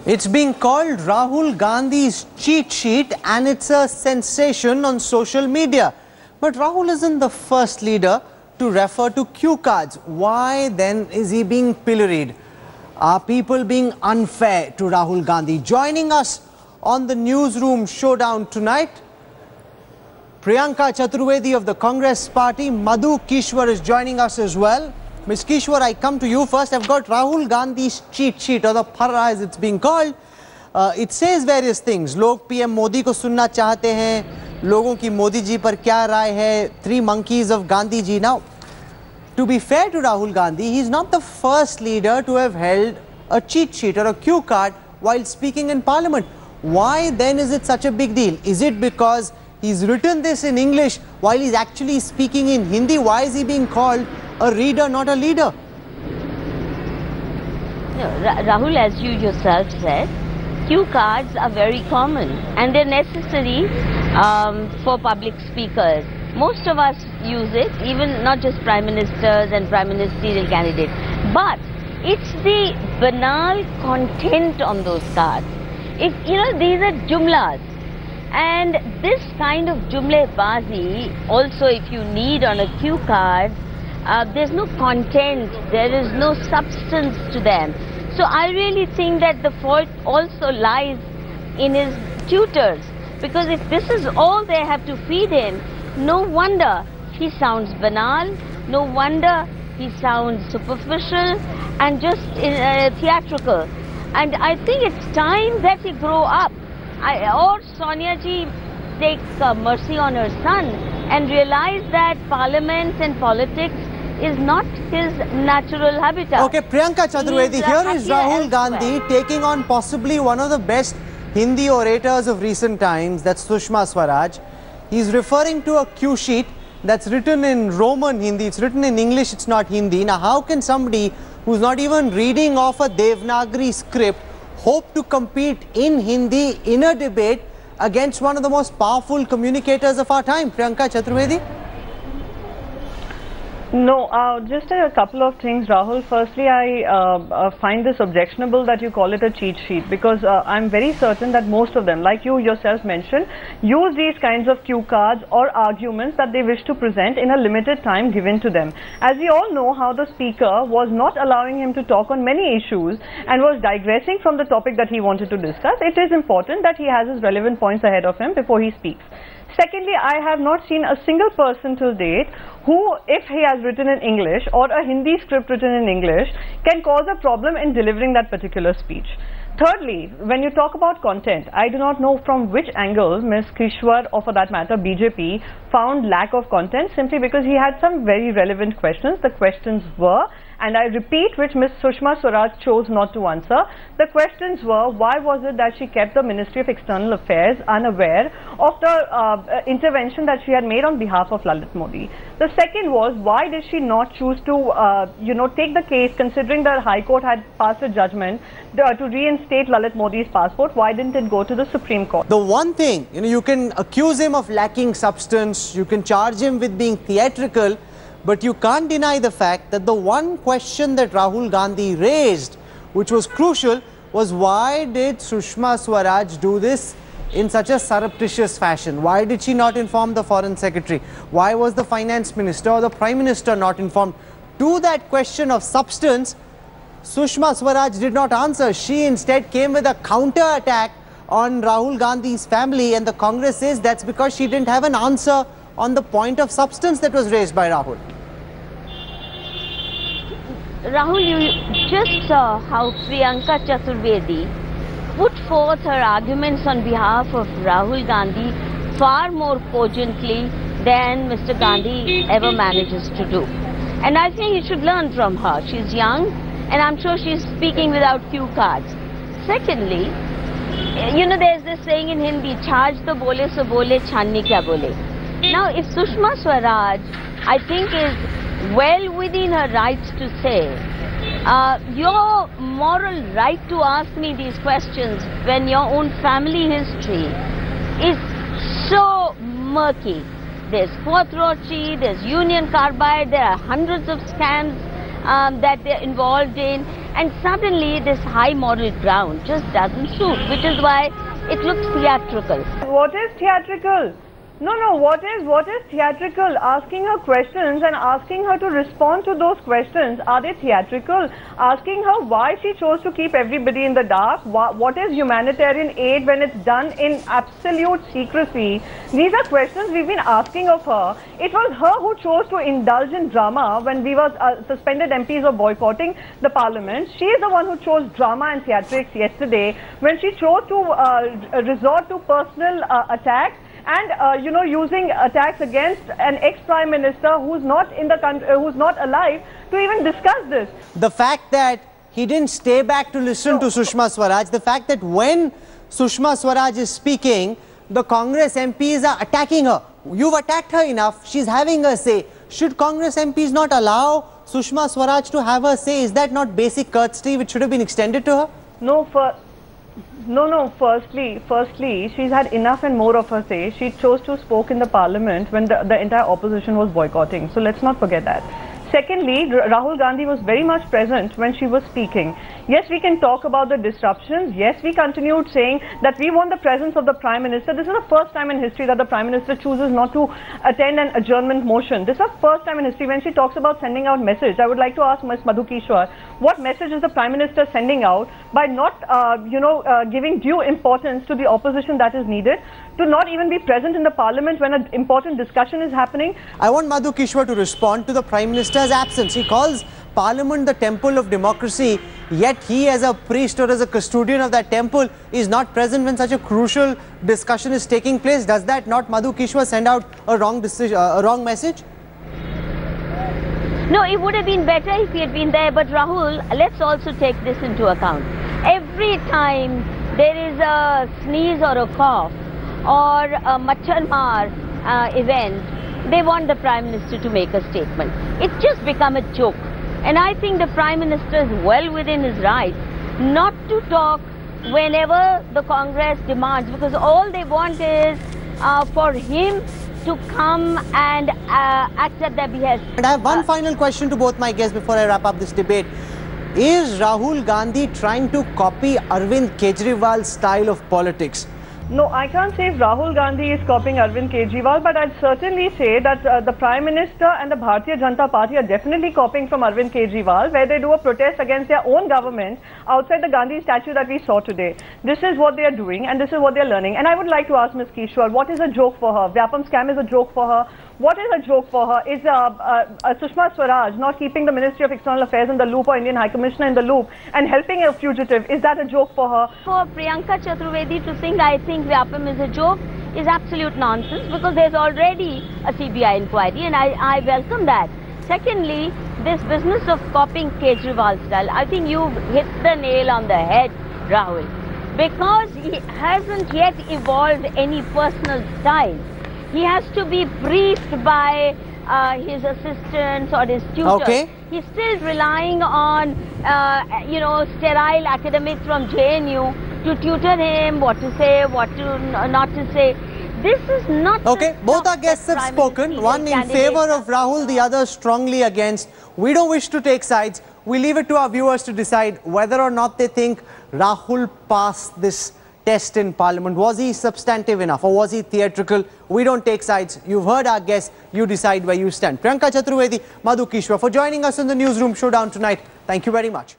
It's being called Rahul Gandhi's cheat sheet and it's a sensation on social media. But Rahul isn't the first leader to refer to cue cards. Why then is he being pilloried? Are people being unfair to Rahul Gandhi? Joining us on the Newsroom showdown tonight, Priyanka Chaturvedi of the Congress Party. Madhu Kishwar is joining us as well. Ms. Kishwar, I come to you first. I've got Rahul Gandhi's cheat sheet, or the parra as it's being called. It says various things. Log PM Modi ko sunna chahte hain. Logon ki Modi ji par kya rai hai. 3 monkeys of Gandhi ji. Now, to be fair to Rahul Gandhi, he's not the first leader to have held a cheat sheet or a cue card while speaking in Parliament. Why then is it such a big deal? Is it because he's written this in English while he's actually speaking in Hindi? Why is he being called a reader, not a leader? No, Rahul, as you yourself said, cue cards are very common and they're necessary for public speakers. Most of us use it, even not just prime ministers and prime ministerial candidates. But it's the banal content on those cards. These are jumlas. And this kind of jumlebazi, also if you need on a cue card, there's no content, there is no substance to them. So I really think that the fault also lies in his tutors. Because if this is all they have to feed him, no wonder he sounds banal, no wonder he sounds superficial and just theatrical. And I think it's time that he grow up. Or Sonia ji take mercy on her son and realize that parliament and politics is not his natural habitat. Okay, Priyanka Chaturvedi, here is Rahul Gandhi taking on possibly one of the best Hindi orators of recent times, that's Sushma Swaraj. He's referring to a cue sheet that's written in Roman Hindi. It's written in English, it's not Hindi. Now, how can somebody who's not even reading off a Devanagari script hope to compete in Hindi in a debate against one of the most powerful communicators of our time? Priyanka Chaturvedi? No, just a couple of things, Rahul. Firstly, I find this objectionable that you call it a cheat sheet, because I'm very certain that most of them, like you yourself mentioned, use these kinds of cue cards or arguments that they wish to present in a limited time given to them. As we all know how the speaker was not allowing him to talk on many issues and was digressing from the topic that he wanted to discuss, it is important that he has his relevant points ahead of him before he speaks. Secondly, I have not seen a single person till date who, if he has written in English or a Hindi script written in English, can cause a problem in delivering that particular speech. Thirdly, when you talk about content, I do not know from which angle Ms. Kishwar, or for that matter BJP, found lack of content, simply because he had some very relevant questions. The questions were, and I repeat, which Ms. Sushma Swaraj chose not to answer. The questions were, why was it that she kept the Ministry of External Affairs unaware of the intervention that she had made on behalf of Lalit Modi? The second was, why did she not choose to, take the case, considering the High Court had passed a judgment to reinstate Lalit Modi's passport? Why didn't it go to the Supreme Court? The one thing, you can accuse him of lacking substance, you can charge him with being theatrical, but you can't deny the fact that the one question that Rahul Gandhi raised, which was crucial, was why did Sushma Swaraj do this in such a surreptitious fashion? Why did she not inform the Foreign Secretary? Why was the Finance Minister or the Prime Minister not informed? To that question of substance, Sushma Swaraj did not answer. She instead came with a counter-attack on Rahul Gandhi's family, and the Congress says that's because she didn't have an answer on the point of substance that was raised by Rahul. Rahul, you just saw how Priyanka Chaturvedi put forth her arguments on behalf of Rahul Gandhi far more cogently than Mr. Gandhi ever manages to do. And I think you should learn from her. She's young and I'm sure she's speaking without cue cards. Secondly, there's this saying in Hindi, "Chhaj to bole so bole, chhanni kya bole." Now, if Sushma Swaraj, I think, is well within her rights to say, your moral right to ask me these questions when your own family history is so murky. There's Quattrochi, there's Union Carbide, there are hundreds of scams that they're involved in, and suddenly this high moral ground just doesn't suit, which is why it looks theatrical. What is theatrical? No, what is theatrical? Asking her questions and asking her to respond to those questions, are they theatrical? Asking her why she chose to keep everybody in the dark, what is humanitarian aid when it's done in absolute secrecy? These are questions we've been asking of her. It was her who chose to indulge in drama when we were suspended MPs were boycotting the parliament. She is the one who chose drama and theatrics yesterday when she chose to resort to personal attacks and using attacks against an ex-prime minister who's not in the country, who's not alive, to even discuss this. The fact that he didn't stay back to listen to Sushma Swaraj, the fact that when Sushma Swaraj is speaking, the Congress MPs are attacking her. You've attacked her enough. She's having her say. Should Congress MPs not allow Sushma Swaraj to have her say? Is that not basic courtesy which should have been extended to her? No, firstly, she's had enough and more of her say. She chose to speak in the parliament when the entire opposition was boycotting. So let's not forget that. Secondly, Rahul Gandhi was very much present when she was speaking. Yes, we can talk about the disruptions. Yes, we continued saying that we want the presence of the Prime Minister. This is the first time in history that the Prime Minister chooses not to attend an adjournment motion. This is the first time in history when she talks about sending out message. I would like to ask Ms. Madhukishwar, what message is the Prime Minister sending out by not, giving due importance to the opposition that is needed, to not even be present in the Parliament when an important discussion is happening? I want Madhukishwar to respond to the Prime Minister's absence. He calls Parliament the temple of democracy, yet he as a priest or as a custodian of that temple is not present when such a crucial discussion is taking place. Does that not, Madhukishwar, send out a wrong message? No, it would have been better if he had been there, but Rahul, let's also take this into account. Every time there is a sneeze or a cough or a Machar Maar event, they want the Prime Minister to make a statement. It's just become a joke. And I think the Prime Minister is well within his rights not to talk whenever the Congress demands, because all they want is for him to come and act at their behest. And I have one final question to both my guests before I wrap up this debate. Is Rahul Gandhi trying to copy Arvind Kejriwal's style of politics? No, I can't say if Rahul Gandhi is copying Arvind Kejriwal, but I'd certainly say that the Prime Minister and the Bharatiya Janata Party are definitely copying from Arvind Kejriwal, where they do a protest against their own government outside the Gandhi statue that we saw today. This is what they are doing and this is what they are learning. And I would like to ask Ms. Kishwar, what is a joke for her? Vyapam scam is a joke for her. What is a joke for her? Is Sushma Swaraj not keeping the Ministry of External Affairs in the loop or Indian High Commissioner in the loop and helping a fugitive? Is that a joke for her? For Priyanka Chaturvedi to think I think Vyapam is a joke is absolute nonsense, because there's already a CBI inquiry and I welcome that. Secondly, this business of copying Kejriwal style, I think you've hit the nail on the head, Rahul, because he hasn't yet evolved any personal style. He has to be briefed by his assistants or his tutors. Okay. He's still relying on, sterile academics from JNU to tutor him what to say, what to not to say. This is not... Okay, both our guests have spoken. One in favor of Rahul, the other strongly against. We don't wish to take sides. We leave it to our viewers to decide whether or not they think Rahul passed this test in Parliament. Was he substantive enough or was he theatrical? We don't take sides. You've heard our guests. You decide where you stand. Priyanka Chaturvedi, Madhukishwar, for joining us in the Newsroom Showdown tonight. Thank you very much.